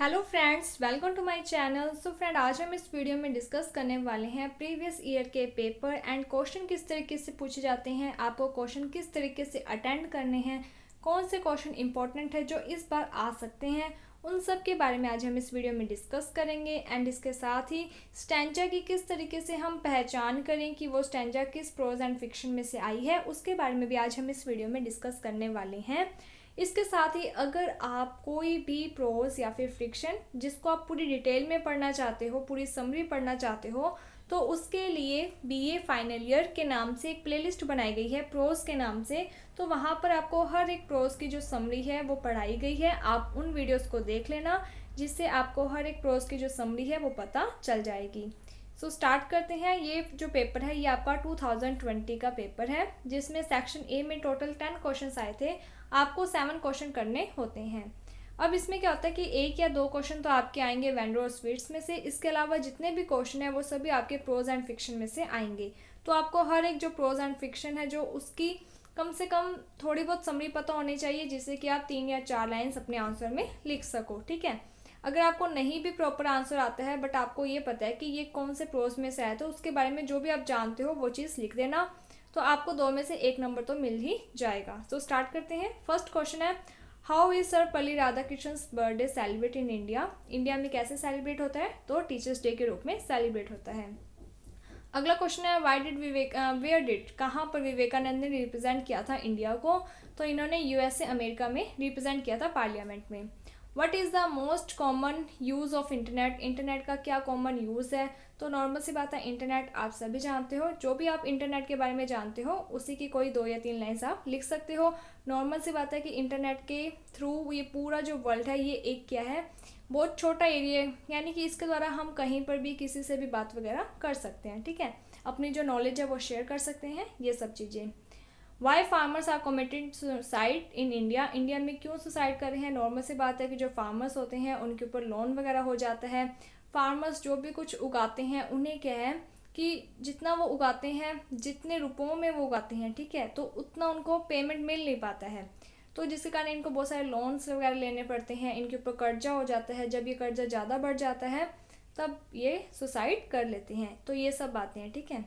Hello friends, welcome to my channel. So friend, आज हम इस वीडियो में डिस्कस करने वाले हैं प्रीवियस ईयर के पेपर एंड क्वेश्चन किस तरीके से पूछे जाते हैं, आपको क्वेश्चन किस तरीके से अटेंड करने हैं, कौन से क्वेश्चन इंपॉर्टेंट है जो इस बार आ सकते हैं, उन सब के बारे में आज हम इस वीडियो में डिस्कस करेंगे। एंड इसके साथ ही स्टैंजा की किस तरीके से हम पहचान करें कि वो स्टैंजा किस प्रोज एंड फिक्शन में से आई है, उसके बारे में भी आज हम इस वीडियो में डिस्कस करने वाले हैं। इसके साथ ही अगर आप कोई भी प्रोज या फिर फिक्शन जिसको आप पूरी डिटेल में पढ़ना चाहते हो, पूरी समरी पढ़ना चाहते हो, तो उसके लिए बीए फाइनल ईयर के नाम से एक प्लेलिस्ट बनाई गई है प्रोज के नाम से। तो वहाँ पर आपको हर एक प्रोज की जो समरी है वो पढ़ाई गई है। आप उन वीडियोस को देख लेना जिससे आपको हर एक प्रोज की जो समरी है वो पता चल जाएगी। सो स्टार्ट करते हैं। ये जो पेपर है ये आपका 2020 का पेपर है, जिसमें सेक्शन ए में टोटल 10 क्वेश्चंस आए थे। आपको 7 क्वेश्चन करने होते हैं। अब इसमें क्या होता है कि एक या दो क्वेश्चन तो आपके आएंगे वेंडर और स्वीट्स में से, इसके अलावा जितने भी क्वेश्चन है वो सभी आपके प्रोज एंड फिक्शन में से आएंगे। तो आपको हर एक जो प्रोज एंड फिक्शन है जो उसकी कम से कम थोड़ी बहुत समरी पता होनी चाहिए, जिससे कि आप 3 या 4 लाइन्स अपने आंसर में लिख सको। ठीक है, अगर आपको नहीं भी प्रॉपर आंसर आता है बट आपको ये पता है कि ये कौन से प्रोज में से आया, तो उसके बारे में जो भी आप जानते हो वो चीज़ लिख देना, तो आपको 2 में से 1 नंबर तो मिल ही जाएगा। तो स्टार्ट करते हैं। फर्स्ट क्वेश्चन है, how is Sarvepalli Radhakrishna birthday celebrate in India. India में कैसे सेलिब्रेट होता है? तो टीचर्स डे के रूप में सेलिब्रेट होता है। अगला क्वेश्चन है, वाई डिड वेयर डिड, कहाँ पर विवेकानंद ने रिप्रेजेंट किया था इंडिया को? तो इन्होंने यूएसए अमेरिका में रिप्रेजेंट किया था पार्लियामेंट में। What is the most common use of internet, internet का क्या कॉमन यूज़ है? तो नॉर्मल सी बात है, इंटरनेट आप सभी जानते हो। जो भी आप इंटरनेट के बारे में जानते हो उसी की कोई 2 या 3 लाइन्स आप लिख सकते हो। नॉर्मल सी बात है कि इंटरनेट के थ्रू ये पूरा जो वर्ल्ड है ये एक क्या है, बहुत छोटा एरिया है, यानी कि इसके द्वारा हम कहीं पर भी किसी से भी बात वगैरह कर सकते हैं। ठीक है, अपनी जो नॉलेज है वो शेयर कर सकते हैं, ये सब चीज़ें। Why farmers are committed suicide in India, India में क्यों सुसाइड कर रहे हैं? नॉर्मल सी बात है कि जो फार्मर्स होते हैं उनके ऊपर लोन वगैरह हो जाता है। फार्मर्स जो भी कुछ उगाते हैं उन्हें क्या है कि जितना वो उगाते हैं, जितने रुपयों में वो उगाते हैं, ठीक है, तो उतना उनको पेमेंट मिल नहीं पाता है। तो जिसके कारण इनको बहुत सारे लोन्स वगैरह लेने पड़ते हैं, इनके ऊपर कर्जा हो जाता है। जब ये कर्जा ज़्यादा बढ़ जाता है तब ये सुसाइड कर लेते हैं। तो ये सब बातें हैं। ठीक है,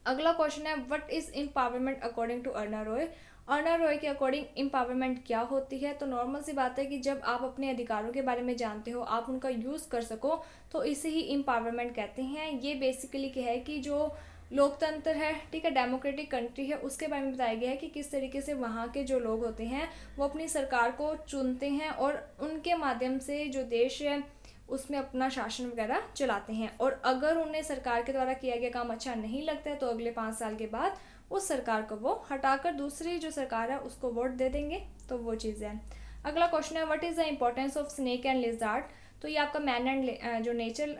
अगला क्वेश्चन है, what is empowerment according to Aruna Roy. Aruna Roy के अकॉर्डिंग एम्पावरमेंट क्या होती है? तो नॉर्मल सी बात है कि जब आप अपने अधिकारों के बारे में जानते हो, आप उनका यूज़ कर सको, तो इसे ही एम्पावरमेंट कहते हैं। ये बेसिकली क्या है कि जो लोकतंत्र है, ठीक है, डेमोक्रेटिक कंट्री है, उसके बारे में बताया गया है कि किस तरीके से वहाँ के जो लोग होते हैं वो अपनी सरकार को चुनते हैं और उनके माध्यम से जो देश है उसमें अपना शासन वगैरह चलाते हैं। और अगर उन्हें सरकार के द्वारा किया गया काम अच्छा नहीं लगता है तो अगले 5 साल के बाद उस सरकार को वो हटाकर दूसरी जो सरकार है उसको वोट दे देंगे। तो वो चीज़ है। अगला क्वेश्चन है, what is the importance of snake and lizard. तो ये आपका मैन एंड जो नेचर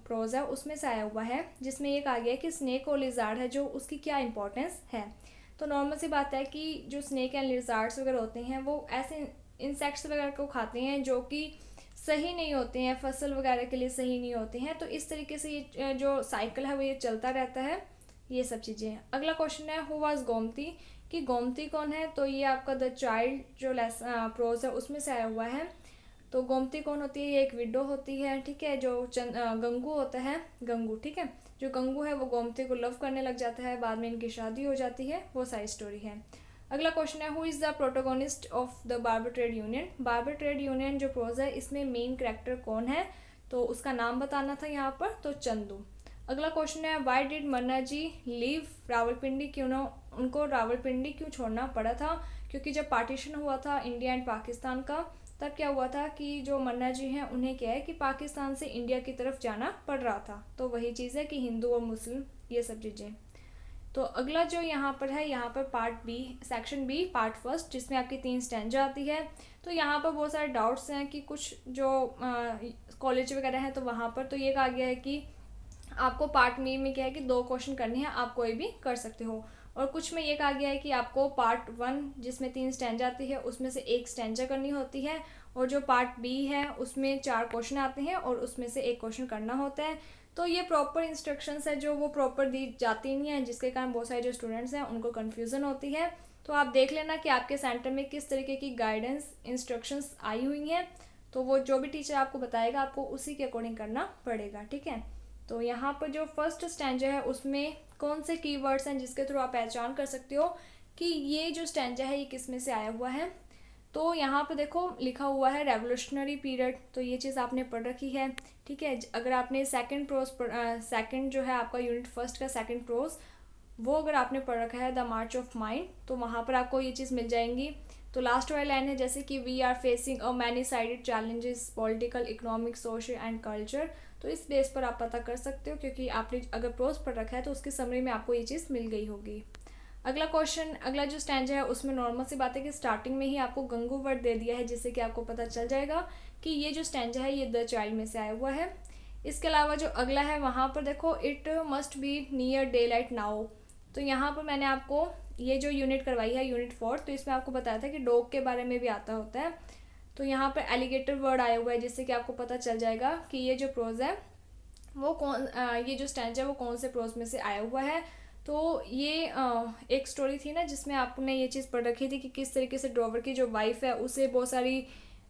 प्रोज है उसमें से आया हुआ है, जिसमें ये कहा गया है कि स्नेक और लिजार्ड है जो उसकी क्या इंपॉर्टेंस है। तो नॉर्मल सी बात है कि जो स्नेक एंड लिजार्ड्स वगैरह होते हैं वो ऐसे इंसेक्ट्स वगैरह को खाते हैं जो कि सही नहीं होते हैं, फसल वगैरह के लिए सही नहीं होते हैं। तो इस तरीके से ये जो साइकिल है वो ये चलता रहता है। ये सब चीज़ें हैं। अगला क्वेश्चन है, हु वाज गोमती, कि गोमती कौन है? तो ये आपका द चाइल्ड जो प्रोज है उसमें से आया हुआ है। तो गोमती कौन होती है? ये एक विडो होती है, ठीक है, जो गंगू होता है, गंगू, ठीक है, जो गंगू है वो गोमती को लव करने लग जाता है, बाद में इनकी शादी हो जाती है, वो सारी स्टोरी है। अगला क्वेश्चन है, who is the protagonist of the barber trade union. Barber trade union जो प्रोज है इसमें मेन कैरेक्टर कौन है? तो उसका नाम बताना था यहाँ पर, तो चंदू। अगला क्वेश्चन है, why did Manna ji leave Rawalpindi, क्यों ना उनको रावलपिंडी क्यों छोड़ना पड़ा था? क्योंकि जब पार्टीशन हुआ था इंडिया एंड पाकिस्तान का, तब क्या हुआ था कि जो मन्ना जी हैं उन्हें क्या है कि पाकिस्तान से इंडिया की तरफ जाना पड़ रहा था। तो वही चीज़ है कि हिंदू और मुस्लिम, ये सब चीज़ें। तो अगला जो यहाँ पर है, यहाँ पर part B, section B part first, जिसमें आपकी 3 स्टैंजा आती है। तो यहाँ पर बहुत सारे डाउट्स हैं कि कुछ जो कॉलेज वगैरह हैं तो वहाँ पर तो ये कहा गया है कि आपको पार्ट में क्या है कि 2 क्वेश्चन करने हैं, आप कोई भी कर सकते हो। और कुछ में ये कहा गया है कि आपको पार्ट 1 जिसमें 3 स्टैंजा आती है उसमें से 1 स्टैंजा करनी होती है, और जो पार्ट बी है उसमें 4 क्वेश्चन आते हैं और उसमें से 1 क्वेश्चन करना होता है। तो ये प्रॉपर इंस्ट्रक्शंस है जो वो प्रॉपर दी जाती नहीं है, जिसके कारण बहुत सारे जो स्टूडेंट्स हैं उनको कन्फ्यूज़न होती है। तो आप देख लेना कि आपके सेंटर में किस तरीके की गाइडेंस इंस्ट्रक्शंस आई हुई हैं, तो वो जो भी टीचर आपको बताएगा आपको उसी के अकॉर्डिंग करना पड़ेगा, ठीक है। तो यहाँ पर जो फर्स्ट स्टैंजा है उसमें कौन से कीवर्ड्स हैं जिसके थ्रू आप पहचान कर सकते हो कि ये जो स्टैंजा है ये किस में से आया हुआ है। तो यहाँ पे देखो लिखा हुआ है रेवोल्यूशनरी पीरियड, तो ये चीज़ आपने पढ़ रखी है, ठीक है। अगर आपने सेकंड प्रोज सेकंड जो है आपका यूनिट फर्स्ट का सेकंड प्रोज वो अगर आपने पढ़ रखा है द मार्च ऑफ माइंड, तो वहाँ पर आपको ये चीज़ मिल जाएंगी। तो लास्ट वाली लाइन है जैसे कि we are facing a many sided challenges political economic social and culture, तो इस बेस पर आप पता कर सकते हो क्योंकि आपने अगर प्रोज पढ़ रखा है तो उसकी समरी में आपको ये चीज़ मिल गई होगी। अगला क्वेश्चन, अगला जो स्टैंजा है उसमें नॉर्मल सी बात है कि स्टार्टिंग में ही आपको गंगू वर्ड दे दिया है जिससे कि आपको पता चल जाएगा कि ये जो स्टैंजा है ये द चाइल्ड में से आया हुआ है। इसके अलावा जो अगला है वहाँ पर देखो it must be near day light now, तो यहाँ पर मैंने आपको ये जो यूनिट करवाई है यूनिट 4, तो इसमें आपको बताया था कि डॉग के बारे में भी आता होता है। तो यहाँ पर एलिगेटर वर्ड आया हुआ है जिससे कि आपको पता चल जाएगा कि ये जो प्रोज है वो ये जो स्टैंजा है वो कौन से प्रोज में से आया हुआ है। तो ये एक स्टोरी थी ना जिसमें आपने ये चीज़ पढ़ रखी थी कि किस तरीके से ड्रोवर की जो वाइफ है उसे बहुत सारी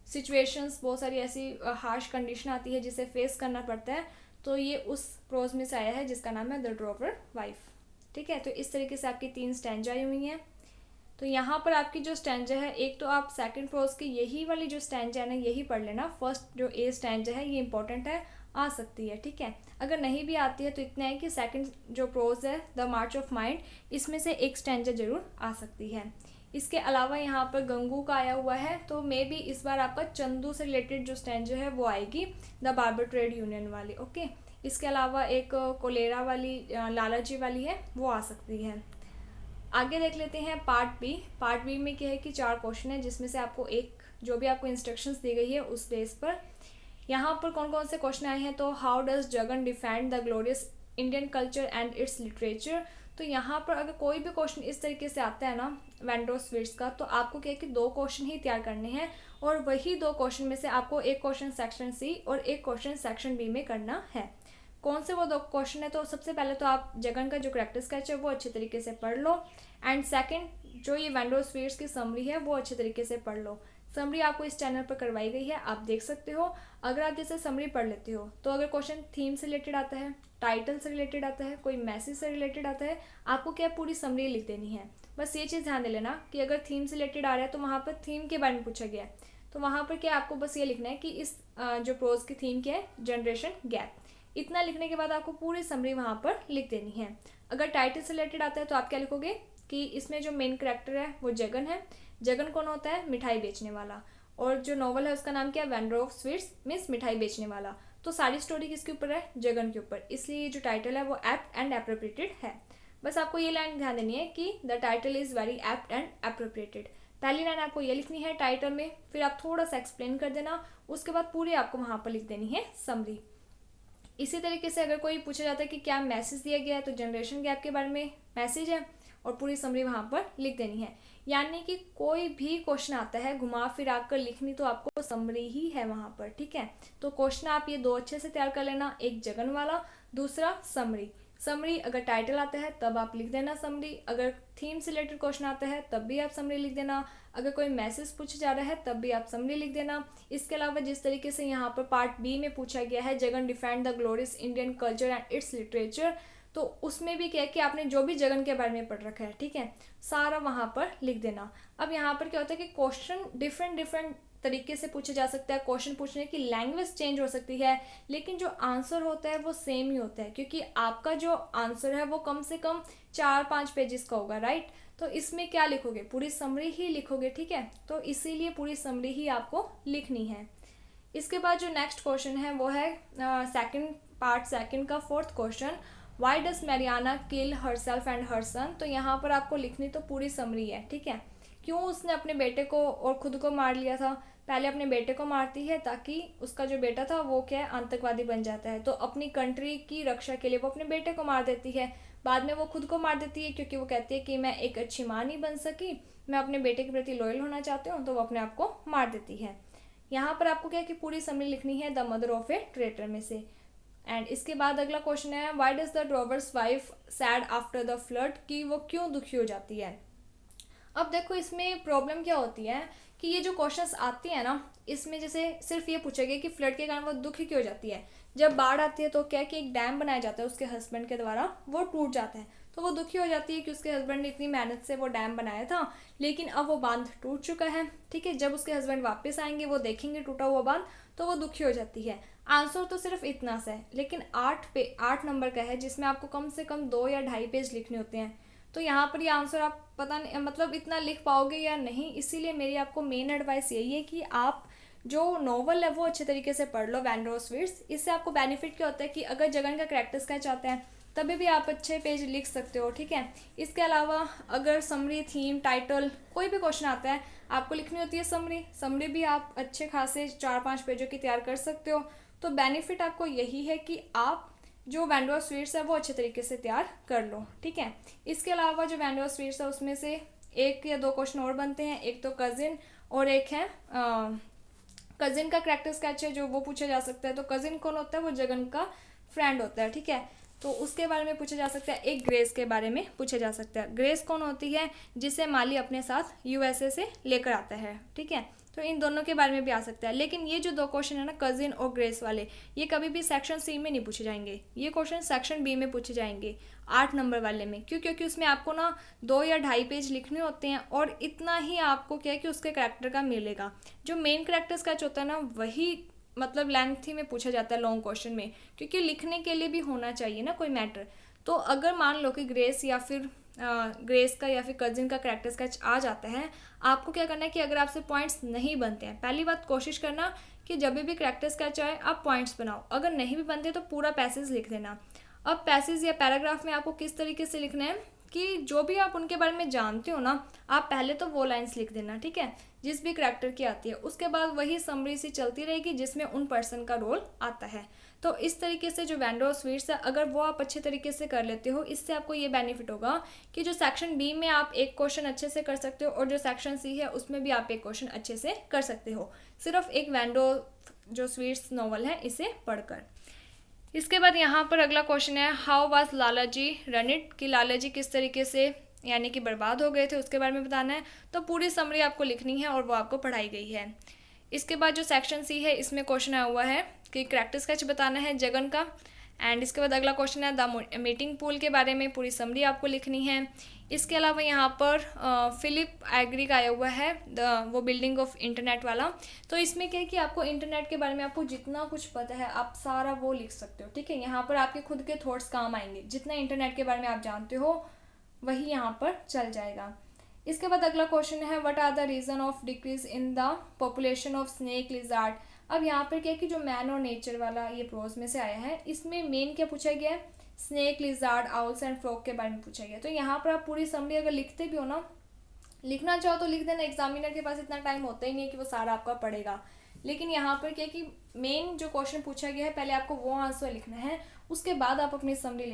सिचुएशंस बहुत सारी ऐसी हार्श कंडीशन आती है जिसे फेस करना पड़ता है, तो ये उस प्रोज में से आया है जिसका नाम है द ड्रोवर वाइफ, ठीक है। तो इस तरीके से आपकी 3 स्टैंजा आई हुई हैं। तो यहाँ पर आपकी जो स्टैंजा है एक तो आप सेकंड प्रोज की यही वाली जो स्टैंजा है ना यही पढ़ लेना, फर्स्ट जो ए स्टैंजा है ये इंपॉर्टेंट है, आ सकती है, ठीक है। अगर नहीं भी आती है तो इतना है कि सेकंड जो प्रोज है द मार्च ऑफ माइंड इसमें से एक स्टैंजा जरूर आ सकती है। इसके अलावा यहाँ पर गंगू का आया हुआ है, तो मे बी इस बार आपका चंदू से रिलेटेड जो स्टैंजा है वो आएगी द बार्बर ट्रेड यूनियन वाली, ओके। इसके अलावा एक कोलेरा वाली लालाजी वाली है वो आ सकती है। आगे देख लेते हैं पार्ट बी। पार्ट बी में क्या है कि 4 क्वेश्चन है जिसमें से आपको एक जो भी आपको इंस्ट्रक्शंस दी गई है उस बेस पर यहाँ पर कौन कौन से क्वेश्चन आए हैं। तो how does Jagan defend the glorious Indian culture and it's literature, तो यहाँ पर अगर कोई भी क्वेश्चन इस तरीके से आता है ना वेंडो स्वीट्स का, तो आपको क्या है कि 2 क्वेश्चन ही तैयार करने हैं और वही 2 क्वेश्चन में से आपको एक क्वेश्चन सेक्शन सी और एक क्वेश्चन सेक्शन बी में करना है। कौन से वो 2 क्वेश्चन है, तो सबसे पहले तो आप जगन का जो करेक्टर स्केच है वो अच्छे तरीके से पढ़ लो, एंड सेकंड जो ये वेंडो स्वीट्स की समरी है वो अच्छे तरीके से पढ़ लो। समरी आपको इस चैनल पर करवाई गई है, आप देख सकते हो। अगर आप जैसे समरी पढ़ लेते हो तो अगर क्वेश्चन थीम से रिलेटेड आता है, टाइटल से रिलेटेड आता है, कोई मैसेज से रिलेटेड आता है, आपको क्या पूरी समरी लिख देनी है। बस ये चीज़ ध्यान दे लेना कि अगर थीम से रिलेटेड आ रहा है तो वहाँ पर थीम के बारे में पूछा गया है, तो वहाँ पर क्या आपको बस ये लिखना है कि इस जो प्रोज की थीम क्या है, जनरेशन गैप। इतना लिखने के बाद आपको पूरी समरी वहाँ पर लिख देनी है। अगर टाइटल से रिलेटेड आता है तो आप क्या लिखोगे कि इसमें जो मेन कैरेक्टर है वो जगन है। जगन कौन होता है, मिठाई बेचने वाला, और जो नॉवल है उसका नाम क्या है, वेंडर ऑफ स्वीट्स मीन्स मिठाई बेचने वाला। तो सारी स्टोरी किसके ऊपर है, जगन के ऊपर, इसलिए जो टाइटल है वो एप्ट एंड एप्रोप्रिएटेड है। बस आपको ये लाइन ध्यान देनी है कि the title is very apt and appropriated. पहली लाइन आपको ये लिखनी है टाइटल में, फिर आप थोड़ा सा एक्सप्लेन कर देना, उसके बाद पूरी आपको वहाँ पर लिख देनी है समरी। इसी तरीके से अगर कोई पूछा जाता है कि क्या मैसेज दिया गया है, तो जनरेशन गैप के बारे में मैसेज है और पूरी समरी वहाँ पर लिख देनी है। यानी कि कोई भी क्वेश्चन आता है घुमा फिरा कर लिखनी तो आपको समरी ही है वहाँ पर, ठीक है। तो क्वेश्चन आप ये 2 अच्छे से तैयार कर लेना, एक जगन वाला, दूसरा समरी। समरी अगर टाइटल आता है तब आप लिख देना समरी, अगर थीम से रिलेटेड क्वेश्चन आता है तब भी आप समरी लिख देना, अगर कोई मैसेज पूछा जा रहा है तब भी आप समरी लिख देना। इसके अलावा जिस तरीके से यहाँ पर पार्ट बी में पूछा गया है Jagan defend the glorious Indian culture and it's literature, तो उसमें भी क्या है कि आपने जो भी जगन के बारे में पढ़ रखा है, ठीक है, सारा वहाँ पर लिख देना। अब यहाँ पर क्या होता है कि क्वेश्चन डिफरेंट तरीके से पूछा जा सकता है, क्वेश्चन पूछने की लैंग्वेज चेंज हो सकती है, लेकिन जो आंसर होता है वो सेम ही होता है, क्योंकि आपका जो आंसर है वो कम से कम 4-5 पेजेस का होगा, राइट। तो इसमें क्या लिखोगे, पूरी समरी ही लिखोगे, ठीक है। तो इसीलिए पूरी समरी ही आपको लिखनी है। इसके बाद जो नेक्स्ट क्वेश्चन है वो है पार्ट सेकंड का 4th question, why does Mariana kill herself and her son. तो यहाँ पर आपको लिखनी तो पूरी समरी है, ठीक है। क्यों उसने अपने बेटे को और खुद को मार लिया था, पहले अपने बेटे को मारती है ताकि उसका जो बेटा था वो क्या है आतंकवादी बन जाता है, तो अपनी कंट्री की रक्षा के लिए वो अपने बेटे को मार देती है, बाद में वो खुद को मार देती है क्योंकि वो कहती है कि मैं एक अच्छी माँ नहीं बन सकी, मैं अपने बेटे के प्रति लॉयल होना चाहती हूँ, तो वो अपने आप को मार देती है। यहाँ पर आपको क्या है कि पूरी समरी लिखनी है the mother of a traitor में से। एंड इसके बाद अगला क्वेश्चन है, why does the drover's wife sad after the flood, कि वो क्यों दुखी हो जाती है। अब देखो इसमें प्रॉब्लम क्या होती है कि ये जो क्वेश्चंस आती है ना, इसमें जैसे सिर्फ ये पूछा गया कि फ्लड के कारण वो दुखी क्यों हो जाती है। जब बाढ़ आती है तो क्या है कि एक डैम बनाया जाता है उसके हस्बैंड के द्वारा, वो टूट जाता है तो वो दुखी हो जाती है कि उसके हस्बैंड ने इतनी मेहनत से वो डैम बनाया था, लेकिन अब वो बांध टूट चुका है। ठीक है, जब उसके हस्बैंड वापस आएंगे वो देखेंगे टूटा हुआ बांध, तो वो दुखी हो जाती है। आंसर तो सिर्फ इतना सा है, लेकिन 8 नंबर का है जिसमें आपको कम से कम 2 या 2.5 पेज लिखने होते हैं। तो यहाँ पर ये आंसर आप पता नहीं मतलब इतना लिख पाओगे या नहीं, इसीलिए मेरी आपको मेन एडवाइस यही है कि आप जो नॉवल है वो अच्छे तरीके से पढ़ लो, वैंड्रोस विर्ट्स। इससे आपको बेनिफिट क्या होता है कि अगर जगन का कैरेक्टर स्केच आता है तभी भी आप अच्छे पेज लिख सकते हो। ठीक है, इसके अलावा अगर समरी, थीम, टाइटल कोई भी क्वेश्चन आता है आपको लिखनी होती है समरी भी आप अच्छे खासे 4-5 पेजों की तैयार कर सकते हो। तो बेनिफिट आपको यही है कि आप जो वैंड्रोस विर्ट्स है वो अच्छे तरीके से तैयार कर लो। ठीक है, इसके अलावा जो वैंड्रोस विर्ट्स है उसमें से 1 या 2 क्वेश्चन और बनते हैं, एक तो कजिन और एक है कजिन का कैरेक्टर स्केच है जो वो पूछा जा सकता है। तो कजिन कौन होता है, वो जगन का फ्रेंड होता है। ठीक है, तो उसके बारे में पूछा जा सकता है। एक ग्रेस के बारे में पूछा जा सकता है। ग्रेस कौन होती है, जिसे माली अपने साथ यूएसए से लेकर आता है। ठीक है, तो इन दोनों के बारे में भी आ सकता है। लेकिन ये जो 2 क्वेश्चन है ना, कजिन और ग्रेस वाले, ये कभी भी सेक्शन सी में नहीं पूछे जाएंगे, ये क्वेश्चन सेक्शन बी में पूछे जाएंगे 8 नंबर वाले में। क्यों? क्योंकि उसमें आपको ना 2 या 2.5 पेज लिखने होते हैं और इतना ही आपको क्या है कि उसके कैरेक्टर का मिलेगा। जो मेन कैरेक्टर स्केच होता है ना, वही मतलब लेंथ ही में पूछा जाता है लॉन्ग क्वेश्चन में, क्योंकि लिखने के लिए भी होना चाहिए ना कोई मैटर। तो अगर मान लो कि ग्रेस या फिर ग्रेस का या फिर कजिन का कैरेक्टर स्केच आ जाता है, आपको क्या करना है कि अगर आपसे पॉइंट्स नहीं बनते हैं, पहली बात कोशिश करना कि जब भी कैरेक्टर स्केच आए आप पॉइंट्स बनाओ। अगर नहीं भी बनते तो पूरा पैसेज लिख देना। अब पैसेज या पैराग्राफ में आपको किस तरीके से लिखना है कि जो भी आप उनके बारे में जानते हो ना, आप पहले तो वो लाइन्स लिख देना। ठीक है, जिस भी करैक्टर की आती है, उसके बाद वही समरी सी चलती रहेगी जिसमें उन पर्सन का रोल आता है। तो इस तरीके से जो वैंड्रोस विर्ट्स है, अगर वो आप अच्छे तरीके से कर लेते हो, इससे आपको ये बेनिफिट होगा कि जो सेक्शन बी में आप एक क्वेश्चन अच्छे से कर सकते हो और जो सेक्शन सी है उसमें भी आप एक क्वेश्चन अच्छे से कर सकते हो, सिर्फ एक वैंड्रोस विर्ट्स नॉवल है इसे पढ़कर। इसके बाद यहाँ पर अगला क्वेश्चन है, how was Lala ji run it, कि लाला जी किस तरीके से यानी कि बर्बाद हो गए थे, उसके बारे में बताना है। तो पूरी समरी आपको लिखनी है और वो आपको पढ़ाई गई है। इसके बाद जो सेक्शन सी है, इसमें क्वेश्चन आया हुआ है कि कैरेक्टर स्केच बताना है जगन का। एंड इसके बाद अगला क्वेश्चन है द मीटिंग पूल के बारे में पूरी समरी आपको लिखनी है। इसके अलावा यहाँ पर फिलिप एग्री का आया हुआ है वो बिल्डिंग ऑफ इंटरनेट वाला। तो इसमें क्या है कि आपको इंटरनेट के बारे में आपको जितना कुछ पता है आप सारा वो लिख सकते हो। ठीक है, यहाँ पर आपके खुद के थॉट्स काम आएंगे, जितना इंटरनेट के बारे में आप जानते हो वही यहाँ पर चल जाएगा। इसके बाद अगला क्वेश्चन है, what are the reason of decrease in the population of snake lizard. अब यहाँ पर क्या है कि जो मैन और नेचर वाला ये प्रोज में से आया है, इसमें मेन क्या पूछा गया है, snake, lizard, owls and frog के बारे में पूछा गया। तो यहाँ पर आप पूरी समरी अगर लिखते भी हो ना, लिखना चाहो तो लिख देना, एग्जामिनर के पास इतना टाइम होता ही नहीं है कि वो सारा आपका पढ़ेगा। लेकिन यहाँ पर क्या है कि मेन जो क्वेश्चन पूछा गया है पहले आपको वो आंसर लिखना है, उसके बाद आप अपनी समरी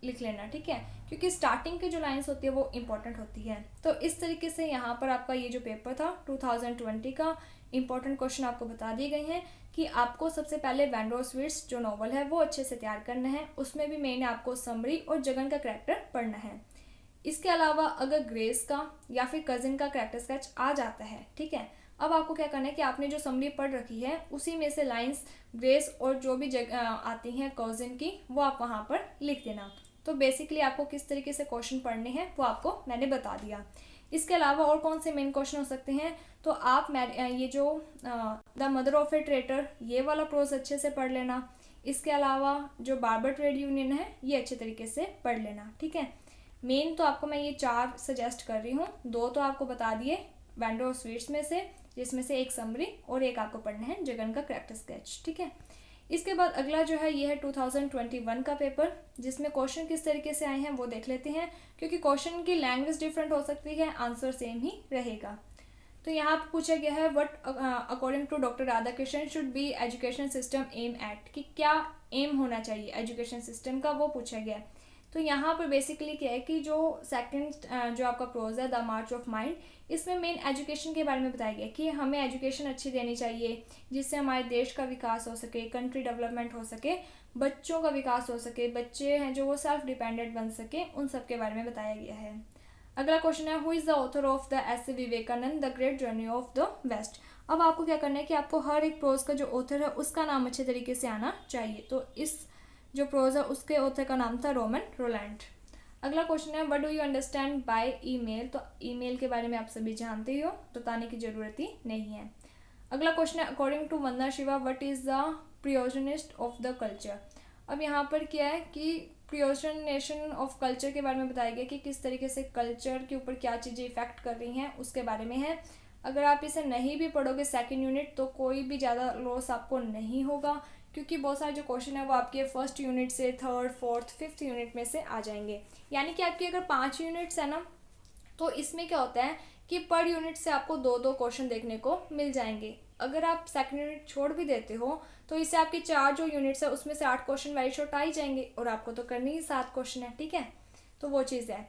लिख लेना। ठीक है, क्योंकि स्टार्टिंग की जो लाइन्स होती है वो इंपॉर्टेंट होती है। तो इस तरीके से यहाँ पर आपका ये जो पेपर था 2020 का इंपॉर्टेंट क्वेश्चन आपको बता दिए गए हैं कि आपको सबसे पहले वैंड्रोस विर्ट्स जो नॉवल है वो अच्छे से तैयार करना है। उसमें भी मैंने आपको समरी और जगन का कैरेक्टर पढ़ना है। इसके अलावा अगर ग्रेस का या फिर कजिन का कैरेक्टर स्केच आ जाता है, ठीक है, अब आपको क्या करना है कि आपने जो समरी पढ़ रखी है उसी में से लाइंस ग्रेस और जो भी आती हैं कजिन की वो आप वहाँ पर लिख देना। तो बेसिकली आपको किस तरीके से क्वेश्चन पढ़ने हैं वो आपको मैंने बता दिया। इसके अलावा और कौन से मेन क्वेश्चन हो सकते हैं, तो आप ये जो the mother of a traitor ये वाला प्रोज अच्छे से पढ़ लेना। इसके अलावा जो बार्बर ट्रेड यूनियन है ये अच्छे तरीके से पढ़ लेना। ठीक है, मेन तो आपको मैं ये 4 सजेस्ट कर रही हूँ, 2 तो आपको बता दिए वैंड्रोस विर्ट्स में से, जिसमें से एक समरी और एक आपको पढ़ना है जगन का कैरेक्टर स्केच। ठीक है, इसके बाद अगला जो है ये है 2021 का पेपर, जिसमें क्वेश्चन किस तरीके से आए हैं वो देख लेते हैं, क्योंकि क्वेश्चन की लैंग्वेज डिफरेंट हो सकती है, आंसर सेम ही रहेगा। तो यहाँ पर पूछा गया है what according to doctor Radhakrishnan should be education system aim at, कि क्या एम होना चाहिए एजुकेशन सिस्टम का, वो पूछा गया है। तो यहाँ पर बेसिकली क्या है कि जो सेकंड जो आपका प्रोज है द मार्च ऑफ माइंड, इसमें मेन एजुकेशन के बारे में बताया गया कि हमें एजुकेशन अच्छी देनी चाहिए जिससे हमारे देश का विकास हो सके, कंट्री डेवलपमेंट हो सके, बच्चों का विकास हो सके, बच्चे हैं जो वो सेल्फ डिपेंडेंट बन सके, उन सब के बारे में बताया गया है। अगला क्वेश्चन है who is the author of the essay Vivekananda the great journey of the west. अब आपको क्या करना है कि आपको हर एक प्रोज का जो ऑथर है उसका नाम अच्छे तरीके से आना चाहिए। तो इस जो प्रोज है उसके ऑथर का नाम था रोमन रोलैंड। अगला क्वेश्चन है what do you understand by email. तो ईमेल के बारे में आप सभी जानते ही हो, तो बताने की जरूरत ही नहीं है। अगला क्वेश्चन है according to Vandana Shiva what is the protagonist of the culture. अब यहाँ पर क्या है कि प्रियोजनेशन ऑफ कल्चर के बारे में बताया गया कि किस तरीके से कल्चर के ऊपर क्या चीज़ें इफेक्ट कर रही हैं उसके बारे में है। अगर आप इसे नहीं भी पढ़ोगे सेकेंड यूनिट तो कोई भी ज़्यादा लॉस आपको नहीं होगा, क्योंकि बहुत सारे जो क्वेश्चन है वो आपके फर्स्ट यूनिट से थर्ड फोर्थ फिफ्थ यूनिट में से आ जाएंगे। यानी कि आपकी अगर 5 यूनिट्स है ना, तो इसमें क्या होता है कि पर यूनिट से आपको 2-2 क्वेश्चन देखने को मिल जाएंगे। अगर आप सेकंड यूनिट छोड़ भी देते हो तो इससे आपके 4 जो यूनिट्स है उसमें से 8 क्वेश्चन वेरी शॉर्ट आ ही जाएंगे, और आपको तो करनी ही 7 क्वेश्चन है, ठीक है। तो वो चीज़ है।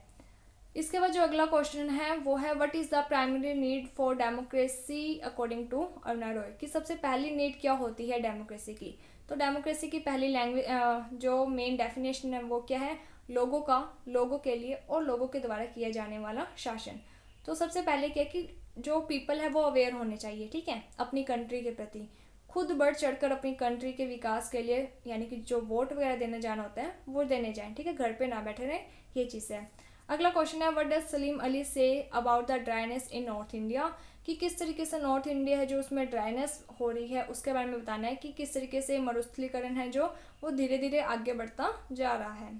इसके बाद जो अगला क्वेश्चन है वो है what is the primary need for democracy according to Aruna Roy, कि सबसे पहली नीड क्या होती है डेमोक्रेसी की। तो डेमोक्रेसी की पहली लैंग्वेज जो मेन डेफिनेशन है वो क्या है, लोगों का, लोगों के लिए और लोगों के द्वारा किया जाने वाला शासन। तो सबसे पहले क्या कि जो पीपल है वो अवेयर होने चाहिए, ठीक है, अपनी कंट्री के प्रति, खुद बढ़ चढ़कर अपनी कंट्री के विकास के लिए, यानी कि जो वोट वगैरह देने जाना होता है वो देने जाएं, ठीक है, घर पे ना बैठे रहें, ये चीज़ है। अगला क्वेश्चन है what does Salim Ali say about the dryness in north India, कि किस तरीके से नॉर्थ इंडिया है जो उसमें ड्राइनेस हो रही है उसके बारे में बताना है कि किस तरीके से मरुस्थलीकरण है जो वो धीरे धीरे आगे बढ़ता जा रहा है।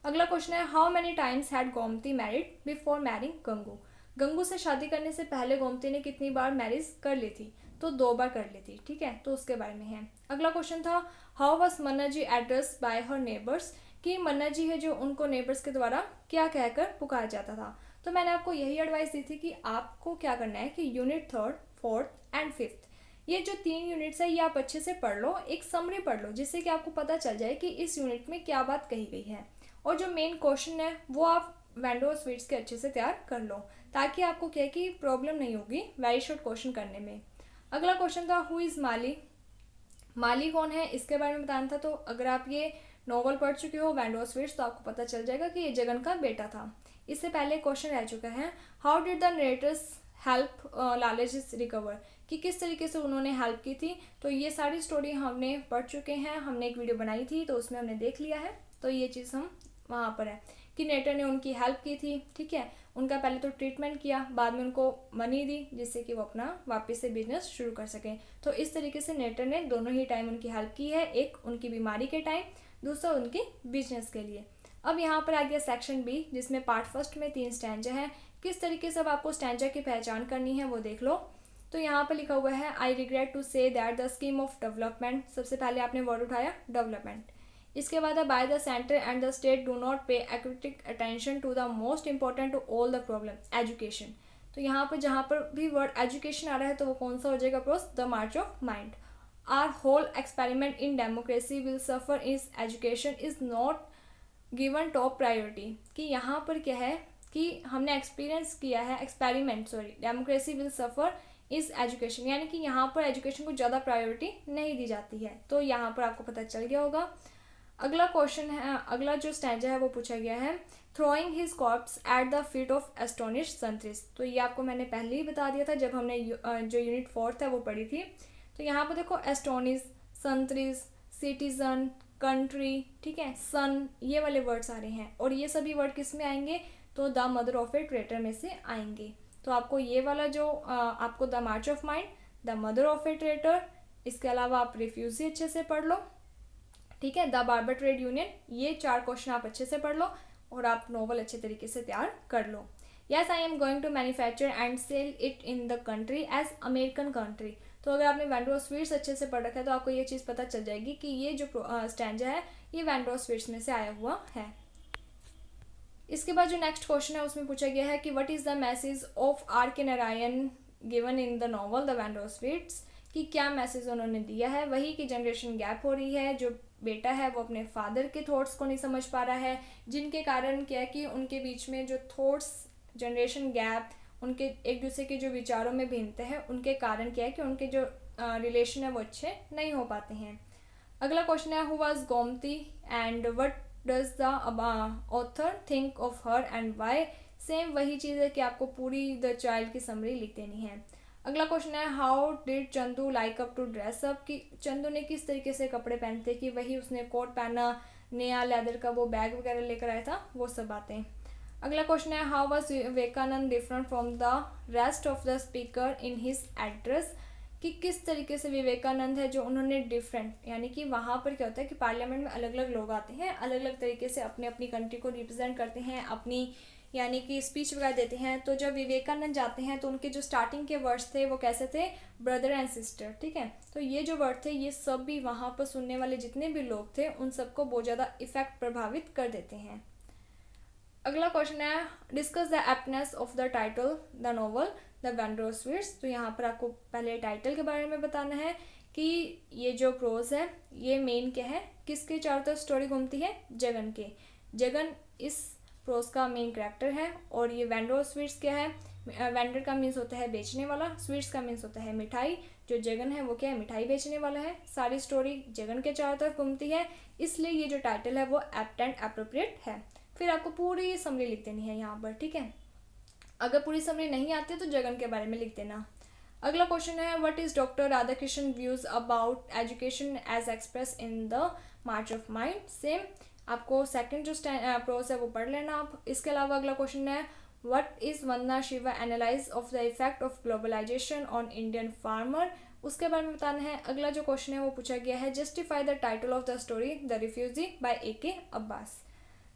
अगला क्वेश्चन है how many times had Gomti married before marrying Gangu. Gangu से शादी करने से पहले गोमती ने कितनी बार मैरिज कर ली थी, तो 2 बार कर ली थी, ठीक है, तो उसके बारे में है। अगला क्वेश्चन था how was Manna ji address by her neighbours, कि मन्ना जी है जो उनको नेबर्स के द्वारा क्या कहकर पुकारा जाता था। तो मैंने आपको यही एडवाइस दी थी कि आपको क्या करना है कि यूनिट 3, 4th एंड 5th ये जो 3 यूनिट्स है ये आप अच्छे से पढ़ लो, एक समरी पढ़ लो, जिससे कि आपको पता चल जाए कि इस यूनिट में क्या बात कही गई है, और जो मेन क्वेश्चन है वो आप वेंडो और स्वीट्स के अच्छे से तैयार कर लो, ताकि आपको क्या कि प्रॉब्लम नहीं होगी वेरी शॉर्ट क्वेश्चन करने में। अगला क्वेश्चन था हु इज़ माली, माली कौन है इसके बारे में बताना था। तो अगर आप ये नॉवल पढ़ चुके हो वेंडो और स्वीट्स तो आपको पता चल जाएगा कि ये जगन का बेटा था। इससे पहले क्वेश्चन रह चुका है how did the narrator's help लालच रिकवर, कि किस तरीके से उन्होंने हेल्प की थी। तो ये सारी स्टोरी हमने पढ़ चुके हैं, हमने एक वीडियो बनाई थी तो उसमें हमने देख लिया है, तो ये चीज़ हम वहाँ पर है कि नेटर ने उनकी हेल्प की थी, ठीक है, उनका पहले तो ट्रीटमेंट किया, बाद में उनको मनी दी जिससे कि वो अपना वापस से बिजनेस शुरू कर सकें। तो इस तरीके से नेटर ने दोनों ही टाइम उनकी हेल्प की है, एक उनकी बीमारी के टाइम, दूसरा उनके बिजनेस के लिए। अब यहाँ पर आ गया सेक्शन बी जिसमें पार्ट फर्स्ट में 3 स्टैंजा है। किस तरीके से अब आपको स्टैंजा की पहचान करनी है वो देख लो। तो यहाँ पर लिखा हुआ है I regret to say that the scheme of development, सबसे पहले आपने वर्ड उठाया डेवलपमेंट। इसके बाद है by the centre and the state do not pay active attention to the most important to all the problem education. तो यहाँ पर जहाँ पर भी वर्ड एजुकेशन आ रहा है तो वो कौन सा हो जाएगा prose, the march of mind. Our whole experiment in democracy will suffer is education is not given top priority, कि यहाँ पर क्या है कि हमने एक्सपीरियंस किया है experiment democracy will suffer is education, यानी कि यहाँ पर एजुकेशन को ज़्यादा प्रायोरिटी नहीं दी जाती है। तो यहाँ पर आपको पता चल गया होगा। अगला क्वेश्चन है, अगला जो स्टैंजा है वो पूछा गया है throwing his corpse at the feet of astonished sentries. तो ये आपको मैंने पहले ही बता दिया था जब हमने जो यूनिट 4th है वो पढ़ी थी। तो यहाँ पर देखो एस्टोनिश, संत्रिस, सिटीजन, कंट्री, ठीक है, सन, ये वाले वर्ड्स आ रहे हैं, और ये सभी वर्ड किस में आएंगे, तो the mother of a traitor में से आएंगे। तो आपको ये वाला जो आपको the march of mind, the mother of a traitor, इसके अलावा आप रिफ्यूजी अच्छे से पढ़ लो, ठीक है, द बार्बर ट्रेड यूनियन, ये 4 क्वेश्चन आप अच्छे से पढ़ लो और आप नोवेल अच्छे तरीके से तैयार कर लो। Yes I am going to manufacture and sell it in the country as American country. तो अगर आपने वेंडो स्वीट्स अच्छे से पढ़ रखा है तो आपको ये चीज़ पता चल जाएगी कि ये जो स्टैंजा है ये वेंडो स्वीट्स में से आया हुआ है। इसके बाद जो नेक्स्ट क्वेश्चन है उसमें पूछा गया है कि what is the message of R K Narayan given in the novel the vendor sweets, कि क्या मैसेज उन्होंने दिया है। वही कि जनरेशन गैप हो रही है, जो बेटा है वो अपने फादर के थॉट्स को नहीं समझ पा रहा है, जिनके कारण क्या है कि उनके बीच में जो थॉट्स जनरेशन गैप, उनके एक दूसरे के जो विचारों में भिन्नता है, उनके कारण क्या है कि उनके जो रिलेशन है वो अच्छे नहीं हो पाते हैं। अगला क्वेश्चन है who was Gomti and what does the author think of her and why same वही चीज़ है कि आपको पूरी द चाइल्ड की समरी लिख देनी है। अगला क्वेश्चन है how did Chandu like up to dress up, कि चंदू ने किस तरीके से कपड़े पहनते, कि वही उसने कोट पहना, नया लेदर का वो बैग वगैरह लेकर आया था, वो सब बातें। अगला क्वेश्चन है how was Vivekananda different from the rest of the speaker in his address, कि किस तरीके से विवेकानंद है जो उन्होंने डिफरेंट, यानी कि वहाँ पर क्या होता है कि पार्लियामेंट में अलग अलग लोग आते हैं, अलग अलग तरीके से अपने अपनी कंट्री को रिप्रेजेंट करते हैं, अपनी यानी कि स्पीच वगैरह देते हैं। तो जब विवेकानंद जाते हैं तो उनके जो स्टार्टिंग के वर्ड्स थे वो कैसे थे, ब्रदर एंड सिस्टर, ठीक है। तो ये जो वर्ड थे ये सब भी वहाँ पर सुनने वाले जितने भी लोग थे उन सबको बहुत ज़्यादा इफेक्ट प्रभावित कर देते हैं। अगला क्वेश्चन है discuss the aptness of the title the novel the वैंडरसवर्स। तो यहाँ पर आपको पहले टाइटल के बारे में बताना है कि ये जो प्रोज है ये मेन क्या है, किसके चारों तरफ स्टोरी घूमती है, जगन के। जगन इस प्रोज का मेन कैरेक्टर है। और ये वैंडरसवर्स क्या है, वेंडर का मीन्स होता है बेचने वाला, स्वीट्स का मीन्स होता है मिठाई। जो जगन है वो क्या है, मिठाई बेचने वाला है। सारी स्टोरी जगन के चारों तरफ घूमती है, इसलिए ये जो टाइटल है वो एप्ट एंड एप्रोप्रिएट है। फिर आपको पूरी समरी लिख देनी है यहाँ पर, ठीक है। अगर पूरी समरी नहीं आती तो जगन के बारे में लिख देना। अगला क्वेश्चन है what is doctor Radhakrishna views about education as express in the march of mind. Same आपको सेकंड जो प्रोज है वो पढ़ लेना आप। इसके अलावा अगला क्वेश्चन है what is Vandana Shiva analyse of the effect of globalisation on Indian farmer, उसके बारे में बताना है। अगला जो क्वेश्चन है वो पूछा गया है justify the title of the story the refugee by AK Abbas.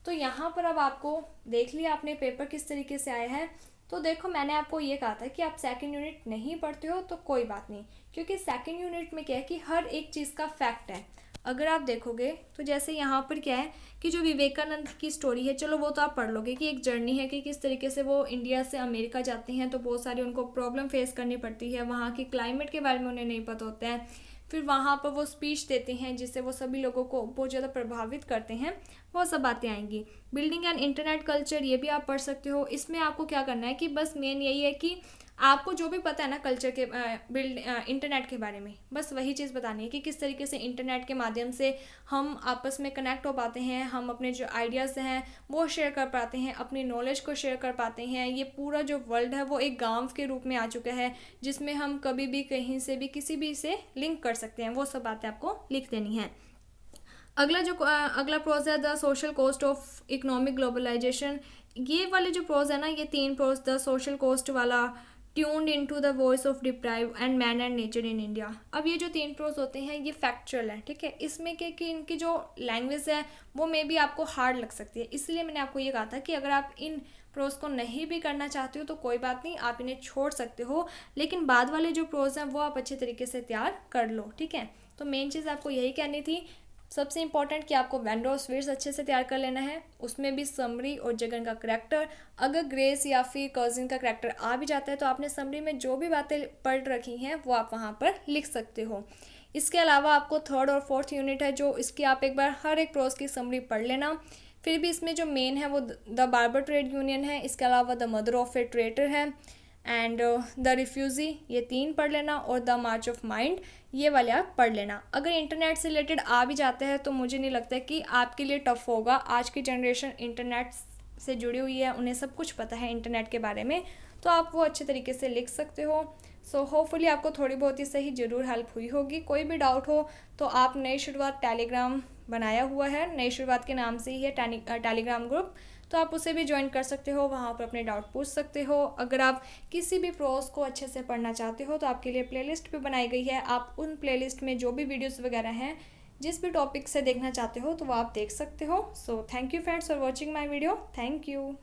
तो यहाँ पर अब आपको देख लिया आपने पेपर किस तरीके से आया है। तो देखो मैंने आपको ये कहा था कि आप सेकंड यूनिट नहीं पढ़ते हो तो कोई बात नहीं, क्योंकि सेकंड यूनिट में क्या है कि हर एक चीज़ का फैक्ट है। अगर आप देखोगे तो जैसे यहाँ पर क्या है कि जो विवेकानंद की स्टोरी है, चलो वो तो आप पढ़ लोगे कि एक जर्नी है कि किस तरीके से वो इंडिया से अमेरिका जाते हैं, तो बहुत सारी उनको प्रॉब्लम फेस करनी पड़ती है, वहाँ की क्लाइमेट के बारे में उन्हें नहीं पता होता है। फिर वहाँ पर वो स्पीच देते हैं जिससे वो सभी लोगों को बहुत ज़्यादा प्रभावित करते हैं, वो सब बातें आएंगी। बिल्डिंग एंड इंटरनेट कल्चर ये भी आप पढ़ सकते हो। इसमें आपको क्या करना है कि बस मेन यही है कि आपको जो भी पता है ना कल्चर के इंटरनेट के बारे में, बस वही चीज़ बतानी है कि किस तरीके से इंटरनेट के माध्यम से हम आपस में कनेक्ट हो पाते हैं, हम अपने जो आइडियाज़ हैं वो शेयर कर पाते हैं, अपनी नॉलेज को शेयर कर पाते हैं। ये पूरा जो वर्ल्ड है वो एक गांव के रूप में आ चुका है जिसमें हम कभी भी कहीं से भी किसी भी से लिंक कर सकते हैं, वो सब बातें आपको लिख देनी है। अगला प्रोज है the social cost of economic globalisation. ये वाले जो प्रोज है ना, ये 3 प्रोज, द सोशल कॉस्ट वाला, tuned into the voice of deprive and man and nature in India. अब ये जो 3 प्रोज होते हैं ये फैक्चुअल है, ठीक है। इसमें क्या कि इनकी जो लैंग्वेज है वो मे बी आपको हार्ड लग सकती है, इसलिए मैंने आपको ये कहा था कि अगर आप इन प्रोज को नहीं भी करना चाहते हो तो कोई बात नहीं, आप इन्हें छोड़ सकते हो, लेकिन बाद वाले जो प्रोज हैं वो आप अच्छे तरीके से तैयार कर लो, ठीक है। तो मेन चीज़ आपको यही कहनी थी। सबसे इम्पॉर्टेंट कि आपको वैंडरसवर्स अच्छे से तैयार कर लेना है, उसमें भी समरी और जगन का करैक्टर। अगर ग्रेस या फिर कजिन का करैक्टर आ भी जाता है तो आपने समरी में जो भी बातें पढ़ रखी हैं वो आप वहाँ पर लिख सकते हो। इसके अलावा आपको 3rd और 4th यूनिट है जो इसकी आप एक बार हर एक प्रोज की समरी पढ़ लेना। फिर भी इसमें जो मेन है वो द बार्बर ट्रेड यूनियन है, इसके अलावा the mother of a traitor है एंड द रिफ्यूज़ी, ये 3 पढ़ लेना, और द मार्च ऑफ माइंड ये वाले आप पढ़ लेना। अगर इंटरनेट से रिलेटेड आ भी जाते हैं तो मुझे नहीं लगता कि आपके लिए टफ होगा। आज की जनरेशन इंटरनेट से जुड़ी हुई है, उन्हें सब कुछ पता है इंटरनेट के बारे में, तो आप वो अच्छे तरीके से लिख सकते हो। सो होपफुली आपको थोड़ी बहुत ही सही ज़रूर हेल्प हुई होगी। कोई भी डाउट हो तो आप नई शुरुआत टेलीग्राम बनाया हुआ है, नई शुरुआत के नाम से ही है टेलीग्राम ग्रुप, तो आप उसे भी ज्वाइन कर सकते हो, वहाँ पर अपने डाउट पूछ सकते हो। अगर आप किसी भी प्रोज को अच्छे से पढ़ना चाहते हो तो आपके लिए प्लेलिस्ट भी बनाई गई है, आप उन प्लेलिस्ट में जो भी वीडियोस वगैरह हैं जिस भी टॉपिक से देखना चाहते हो तो वो आप देख सकते हो। So thank you friends for watching my video. Thank you.